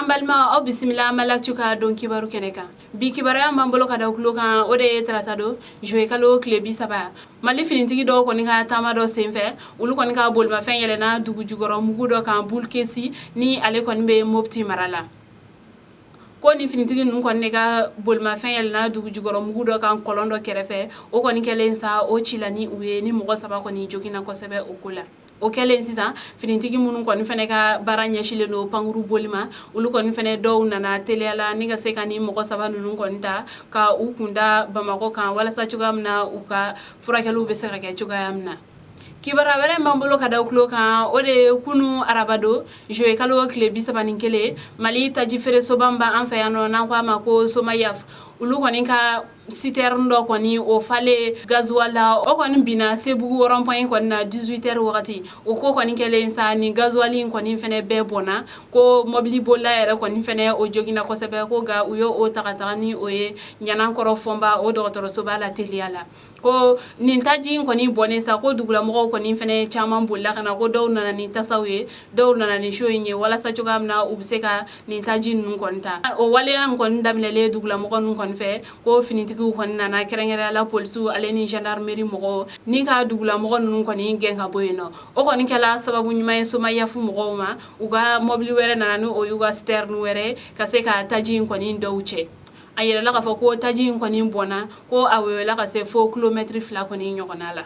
Ambalma o bisimila malak chuka don kibaru keneka bi kibara mambolo kada ukulo kan o de tratado jouer kalo klebi saba mali finitigi do koni ka tama do senfe ulu koni ka bolma fen yelena dugu jugoro mugu do kan bul kesi ni ale koni be mopti marala ko ni finitigi nun koni ka bolma fen yelena dugu jugoro mugu do kan kolondo kerefe o koni kelen sa o chilani uye ni mugo saba koni jogina kosebe okula o kelen sisan finitigi munun koni fene ka bara ɲɛsilen do panguru bolima ulu koni fene dɔw nana teliyala ni ka se ka ni mɔgɔ saba nunu koni ta ka u kunda Bamako kan walasa cogoya min na u ka furakɛliw bɛ se ka kɛ cogoya min na kibara wɛrɛ m'an bolo ka da kulo kan o de kunu arabado jouer kalo tile 31 Mali taji feere soban ba an fɛ yan nɔ n'an ko a ma ko Somayaf ulu kɔni ka citerne dɔ kɔni o fale gasoil la o kɔni bina Sebugu rond-point kɔni na 18h wagati o ko kɔni kɛlen sa ni gasoil in kɔni fɛnɛ bɛɛ bɔnna ko mobili bolila yɛrɛ kɔni fɛnɛ o jogina kosɛbɛ ko ga u ye o taga ni o ye ɲanankɔrɔ fɔnba o dɔgɔtɔrɔsoba la teliya la ko nin taji in kɔni bɔnnen sa ko dugulamɔgɔw kɔni fɛnɛ caman bolila kana ko dɔw nana ni tasaw ye dɔw nana ni show in ye walasa cogoya min na u bɛ se ka nin taji ninnu kɔni ta o waleya min kɔni daminɛlen dugulamɔgɔ ninnu kɔni fɛ ko finitigiw kɔni nana kɛrɛnkɛrɛnyala polisiw ale ni gendarmerie mɔgɔw ni ka dugulamɔgɔ ninnu kɔni gɛn ka bɔ yen nɔ o kɔni kɛla sababu ɲuman ye Somayafu mɔgɔw ma u ka mobili wɛrɛ nana ni o y'u ka citerne wɛrɛ ka se ka taji in kɔni dɔw cɛ a yɛrɛla k'a fɔ ko taji in kɔni bɔnna ko a wewela ka se fo kilomɛtiri 2 kɔni ɲɔgɔnna la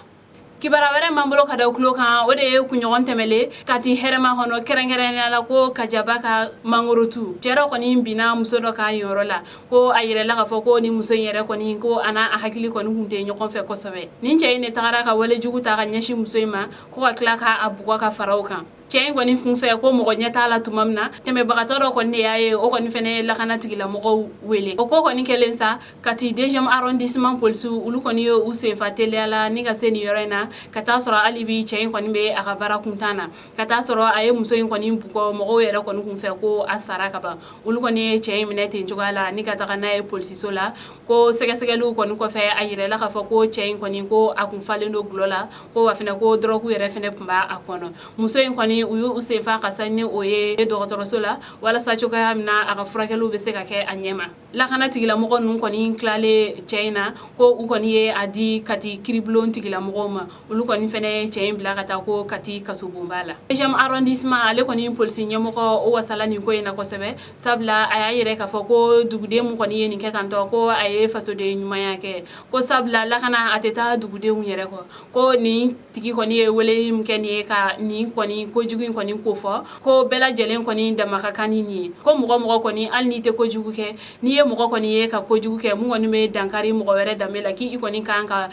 kibara wɛrɛ m'an bolo ka da kulo kan o de ye kunɲɔgɔn tɛmɛlen kati hɛrɛma kɔnɔ kɛrɛnkɛrɛnyala ko Kajaba ka mangorotu cɛrɛ kɔni bina muso dɔ ka yɔrɔ la ko a yɛrɛla k'a fɔ ko ni muso in yɛrɛ kɔni ko ana a hakili kɔni kun tɛ ɲɔgɔn fɛ kosɛbɛ nin cɛ in de tagara ka wale jugu ta ka ɲɛsin muso in ma ko ka tila ka a bugɔ ka faraw kan cɛ in kɔni kun fɛ ko mɔgɔ ɲɛ t'a la tuma min na tɛmɛbagatɔ dɔ kɔni de y'a ye o kɔni fɛnɛ lakana tigilamɔgɔw wele o ko kɔni kɛlen sa kati 2e arrondissement polisiw olu kɔni ye u senfa teliyala ni ka se nin yɔrɔ in na ka taa sɔrɔ hali bi cɛ in kɔni bɛ a ka baara kuntan na ka taa sɔrɔ a ye muso in kɔni bugɔ mɔgɔw yɛrɛ kɔni kun fɛ ko a sara ka ban olu kɔni ye cɛ in minɛ ten cogoya la ni ka taga n'a ye polisiso la ko sɛgɛsɛgɛliw kɔni kɔfɛ a yirɛla k'a fɔ ko cɛ in kɔni ko a kun falen do gulɔ la ko wa fɛnɛ ko drogue yɛrɛ fɛnɛ kun b'a a kɔnɔ muso in kɔni u y'u senfa ka sa ni o ye dɔgɔtɔrɔso la walasa cogoya min na a ka furakɛliw bɛ se ka kɛ a ɲɛma lakana tigilamɔgɔ ninnu kɔni tilalen cɛ in na ko u kɔni ye a di kati kiribulon tigilamɔgɔw ma olu kɔni fɛnɛ ye cɛ in bila ka taa ko kati kasobonba la 2e arrondissement ale kɔni polisi ɲɛmɔgɔ o wasala nin ko in na kosɛbɛ sabula a y'a yɛrɛ k'a fɔ ko duguden mun kɔni ye nin kɛ tantɔ ko a ye fasoden ɲumanya kɛ ko sabula lakana a tɛ taa dugudenw yɛrɛ kɔ ko nin tigi kɔni ye weleli min kɛ nin ye ka nin kɔni kojugu in kɔni ko fɔ ko bɛɛ lajɛlen kɔni dama ka kan ni nin ye ko mɔgɔ kɔni hali n'i tɛ kojugu kɛ n'i ye mɔgɔ kɔni ye ka kojugu kɛ mun kɔni bɛ dankari mɔgɔ wɛrɛ danbe la k'i kɔni kan ka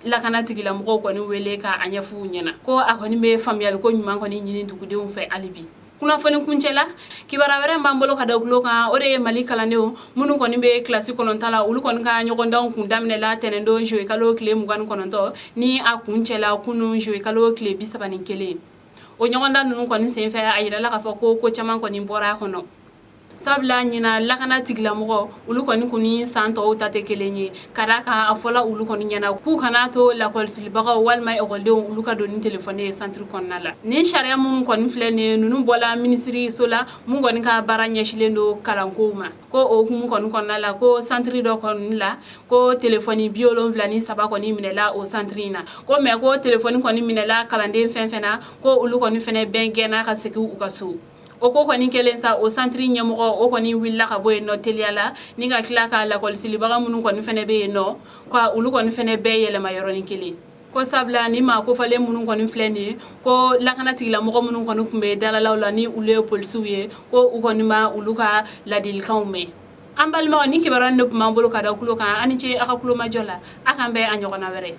lakana tigilamɔgɔw kɔni wele ka a ɲɛfu ɲɛna ko a kɔni bɛ faamuyali ko ɲuman kɔni ɲini dugudenw fɛ hali bi kunnafoni kuncɛ la kibara wɛrɛ m'an bolo ka da gulo kan o de ye Mali kalandenw minnu kɔni bɛ kilasi 9 la olu kɔni ka ɲɔgɔndanw kun daminɛla tɛnɛndon jouer kalo tile 29 ni a kuncɛla kunun jouer kalo tile 31 o ɲɔgɔndan ninnu kɔni senfɛ a yirala k'a fɔ ko caman kɔni bɔra a kɔnɔ sabula ɲina lakana tigilamɔgɔ olu kɔni kun ni san tɔw ta tɛ kelen ye ka da kan a fɔla olu kɔni ɲɛna k'u kana to lakɔlisilibagaw walima ekɔlidenw olu ka don ni telefɔni ye centre kɔnɔna la ni sariya minnu kɔni filɛ nin ye ninnu bɔla minisiriso la mun kɔni ka baara ɲɛsilen do kalankow ma ko o hukumu kɔni kɔnɔna la ko centre dɔ kɔni la ko telefɔni 73 kɔni minɛla o centre in na ko mɛ ko telefɔni kɔni minɛla kalanden fɛn fɛn na ko olu kɔni fɛnɛ bɛn gɛnna ka segin u ka so o ko kɔni kɛlen sa o centre ɲɛmɔgɔ o kɔni wulila ka bɔ yen nɔ teliya la ni ka tila ka lakɔlisilibaga minnu kɔni fɛnɛ bɛ yen nɔ ka olu kɔni fɛnɛ bɛɛ yɛlɛma yɔrɔnin kelen ko sabula ni maa kofalen minnu kɔni filɛ nin ye ko lakana tigilamɔgɔ minnu kɔni tun bɛ dalalaw la ni olu ye polisiw ye ko u kɔni ma olu ka ladilikanw mɛn an balimaw ni kibaruya de tun b'an bolo ka da kulo kan ani ce a ka kulomajɔ la a k'an bɛn a ɲɔgɔnna wɛrɛ